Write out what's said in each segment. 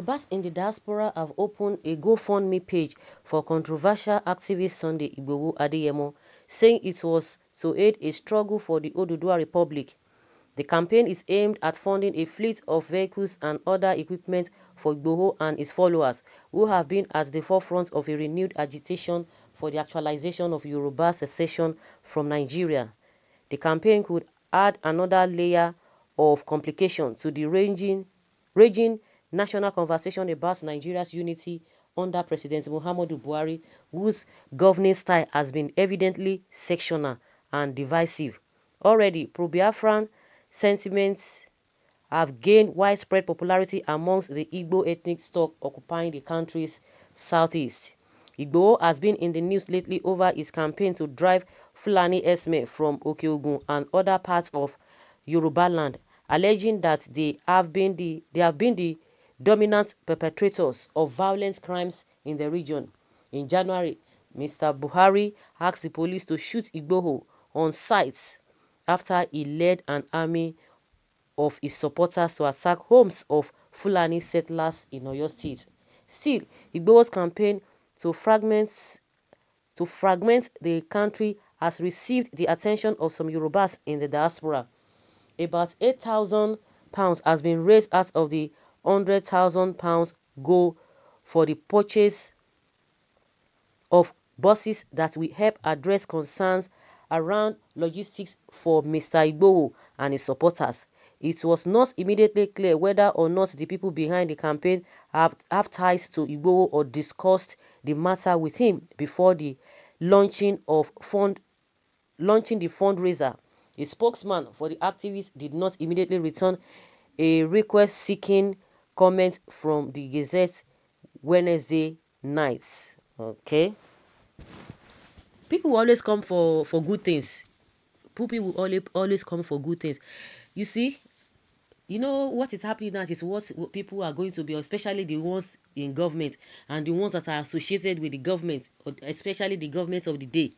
Yorubas in the diaspora have opened a Gofundme page for controversial activist Sunday Igboho, saying it was to aid a struggle for the Oduduwa Republic. The campaign is aimed at funding a fleet of vehicles and other equipment for Igboho and his followers, who have been at the forefront of a renewed agitation for the actualization of Yoruba secession from Nigeria. The campaign could add another layer of complication to the raging national conversation about Nigeria's unity under President Muhammadu Buhari, whose governing style has been evidently sectional and divisive. Already, pro-Biafran sentiments have gained widespread popularity amongst the Igbo ethnic stock occupying the country's southeast. Igboho has been in the news lately over his campaign to drive Fulani Esme from Oke-Ogun and other parts of Yoruba land, alleging that they have been the dominant perpetrators of violent crimes in the region. In January, Mr. Buhari asked the police to shoot Igboho on sight after he led an army of his supporters to attack homes of Fulani settlers in Oyo State. Still, Igboho's campaign to fragment the country has received the attention of some Yorubas in the diaspora. About £8,000 has been raised out of the £100,000 goal for the purchase of buses that will help address concerns around logistics for Mr. Igboho and his supporters. It was not immediately clear whether or not the people behind the campaign have ties to Igboho or discussed the matter with him before the launching the fundraiser. A spokesman for the activists did not immediately return a request seeking comment from the Gazette Wednesday night. Okay. People will always come for good things. People will always come for good things. You see, you know what is happening now is what people are going to be, especially the ones in government and the ones that are associated with the government, especially the government of the day.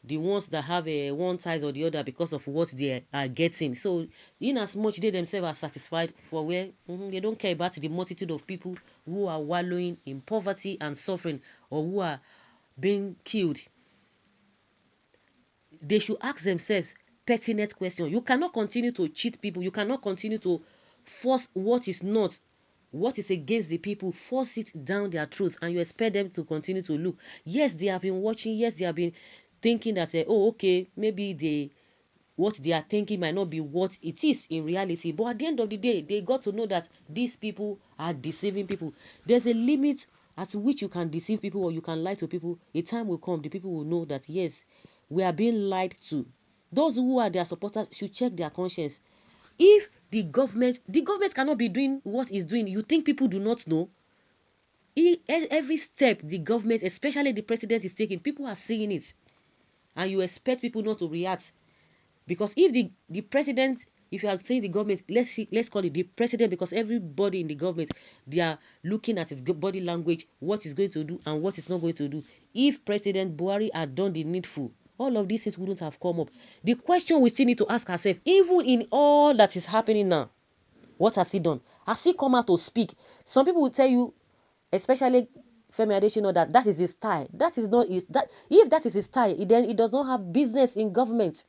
The ones that have one side or the other because of what they are getting. So, in as much they themselves are satisfied for where they don't care about the multitude of people who are wallowing in poverty and suffering or who are being killed. They should ask themselves pertinent questions. You cannot continue to cheat people. You cannot continue to force what is against the people, force it down their throat, and you expect them to continue to look. Yes, they have been watching. Yes, they have been thinking that, okay, maybe what they are thinking might not be what it is in reality. But at the end of the day, they got to know that these people are deceiving people. There's a limit at which you can deceive people or you can lie to people. A time will come, the people will know that, yes, we are being lied to. Those who are their supporters should check their conscience. If the government cannot be doing what it's doing, you think people do not know? Every step the government, especially the president, is taking, people are seeing it. And you expect people not to react. Because if the president, if you are saying the government, let's call it the president, because everybody in the government, they are looking at his body language, what he's going to do and what he's not going to do. If President Buhari had done the needful, all of these things wouldn't have come up. The question we still need to ask ourselves, even in all that is happening now, what has he done? Has he come out to speak? Some people will tell you, especially Femi Adesina, that is his style. That is not his. If that is his style, then he does not have business in government.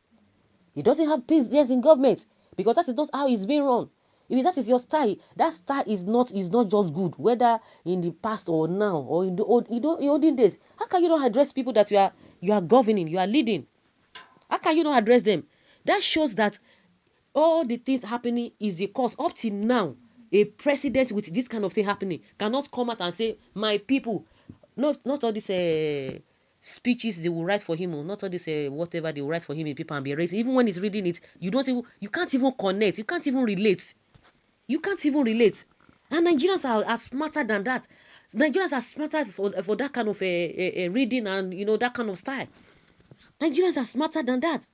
He doesn't have business in government because that is not how it's being run. If that is your style, that style is not just good, whether in the past or now or in the olden days. How can you not address people that you are governing, you are leading? How can you not address them? That shows that all the things happening is the cause. Up till now, a president with this kind of thing happening cannot come out and say, my people, not all these speeches they will write for him, or not all this whatever they will write for him in paper and be erased. Even when he's reading it, you can't even connect, you can't even relate. And Nigerians are smarter than that. Nigerians are smarter for that kind of reading and that kind of style. Nigerians are smarter than that.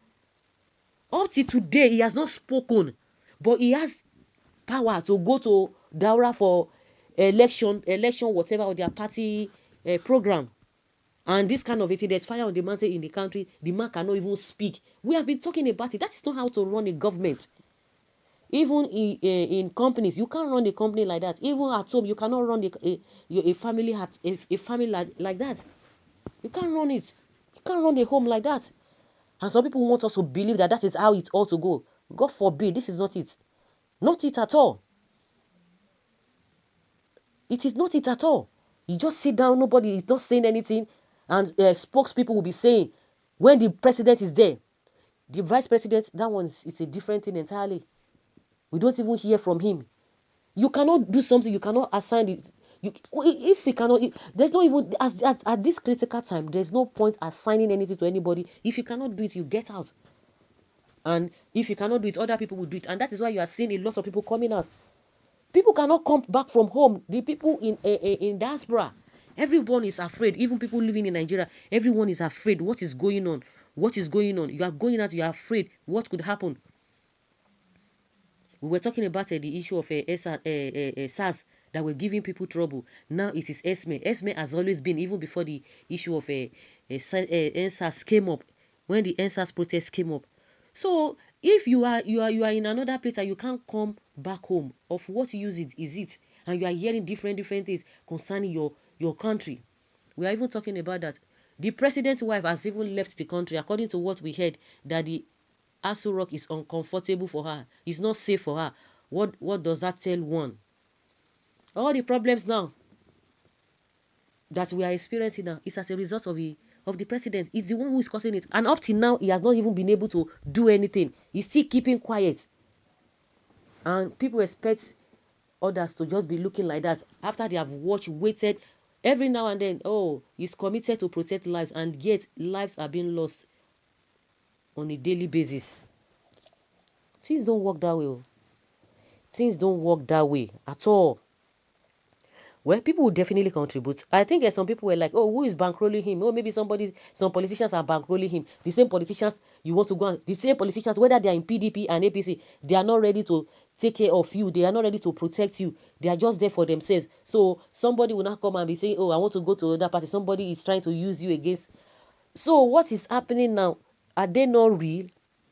Up till today, he has not spoken, but he has power to go to Daura for election, whatever, or their party program. And this kind of thing, there's fire on the mountain in the country. The man cannot even speak. We have been talking about it. That is not how to run a government. Even in companies, you can't run a company like that. Even at home, you cannot run a family a family like that. You can't run it. You can't run a home like that. And some people want us to believe that that is how it ought to go. God forbid, this is not it. Not it at all. It is not it at all. You just sit down, nobody is not saying anything, and spokespeople will be saying when the president is there. The vice president, that one is a different thing entirely. We don't even hear from him. You cannot do something, you cannot assign it. If you cannot, there's no even, at this critical time, there's no point assigning anything to anybody. If you cannot do it, you get out. And if you cannot do it, other people will do it. And that is why you are seeing a lot of people coming out. People cannot come back from home. The people in diaspora, everyone is afraid. Even people living in Nigeria, everyone is afraid. What is going on? What is going on? You are going out, you are afraid. What could happen? We were talking about the issue of SARS that were giving people trouble. Now it is Esme. Esme has always been, even before the issue of SARS came up, when the SARS protest came up. So if you are in another place and you can't come back home, of what use is it? And you are hearing different things concerning your country. We are even talking about that. The president's wife has even left the country, according to what we heard, that the Aso Rock is uncomfortable for her. It's not safe for her. What does that tell one? All the problems now that we are experiencing now is as a result of the president. He's the one who is causing it. And up till now, he has not even been able to do anything. He's still keeping quiet. And people expect others to just be looking like that after they have waited every now and then. Oh, he's committed to protect lives, and yet lives are being lost on a daily basis. Things don't work that way. Things don't work that way at all. Well, people will definitely contribute. I think some people were like, oh, who is bankrolling him? Oh, maybe some politicians are bankrolling him. The same politicians you want to go on, the same politicians, whether they are in PDP and APC, they are not ready to take care of you. They are not ready to protect you. They are just there for themselves. So somebody will not come and be saying, oh, I want to go to another party. Somebody is trying to use you against. So what is happening now? Are they not real?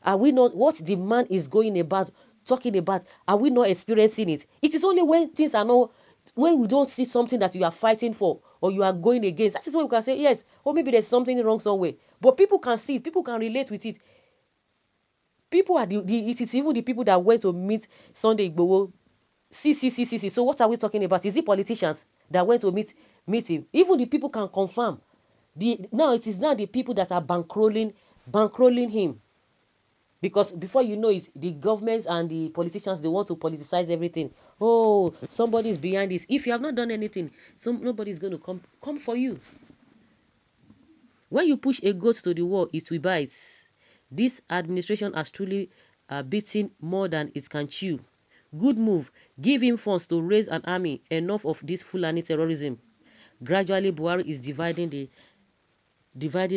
Are we not? What the man is talking about, are we not experiencing it? It is only when things are not, when we don't see something that you are fighting for or you are going against, that is when we can say yes, or maybe there's something wrong somewhere. But people can see it, people can relate with it. People are it is even the people that went to meet Sunday Igboho. See. So what are we talking about? Is it politicians that went to meet him? Even the people can confirm. Now it is now the people that are bankrolling him. Because before you know it, the governments and the politicians, they want to politicize everything. Oh, somebody is behind this. If you have not done anything, nobody is going to come for you. When you push a goat to the wall, it will bite. This administration has truly beaten more than it can chew. Good move. Give him funds to raise an army. Enough of this Fulani terrorism. Gradually, Buhari is dividing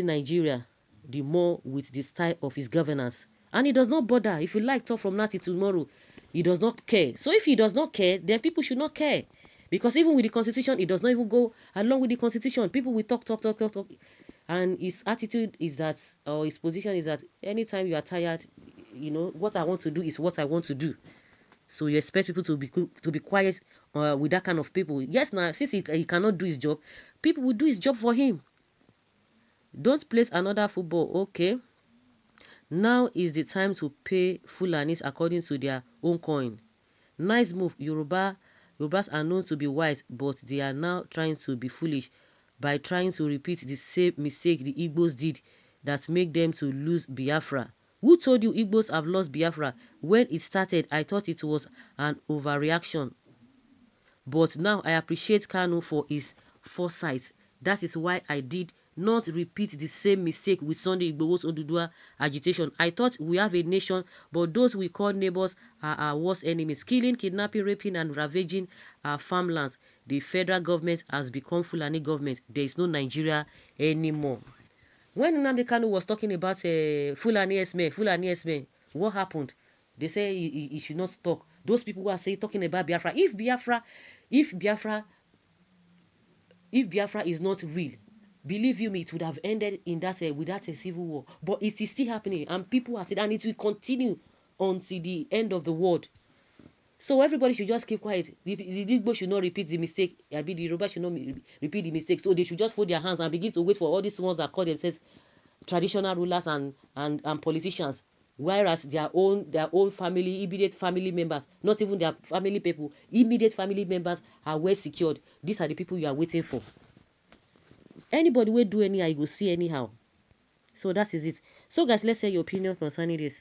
Nigeria the more with the style of his governance. And he does not bother. If you like talk from now till tomorrow, he does not care. So if he does not care, then people should not care. Because even with the constitution, it does not even go along with the constitution. People will talk. And his attitude is that, or his position is that, anytime you are tired, what I want to do is what I want to do. So you expect people to be quiet with that kind of people. Yes, now, since he cannot do his job, people will do his job for him. Don't place another football, okay? Now is the time to pay Fulanis according to their own coin. Nice move. Yorubas are known to be wise, but they are now trying to be foolish by trying to repeat the same mistake the Igbos did that make them to lose Biafra. Who told you Igbos have lost Biafra? When it started, I thought it was an overreaction. But now I appreciate Kanu for his foresight. That is why I did not repeat the same mistake with Sunday Igboho's Odudua agitation. I thought we have a nation, but those we call neighbors are our worst enemies. Killing, kidnapping, raping, and ravaging our farmlands. The federal government has become Fulani government. There is no Nigeria anymore. When Nnamdi Kanu was talking about Fulani Esme, what happened? They say he should not talk. Those people who are talking about Biafra. If Biafra is not real, believe you me, it would have ended in that without a civil war. But it is still happening, and people are saying, and it will continue until the end of the world. So everybody should just keep quiet. The Igbo should not repeat the mistake. The Yoruba should not repeat the mistake. So they should just fold their hands and begin to wait for all these ones that call themselves traditional rulers and politicians, whereas their own family, immediate family members, not even their family people, immediate family members are well secured. These are the people you are waiting for. Anybody will do anyhow, you will see anyhow. So that is it. So guys, let's hear your opinion concerning this.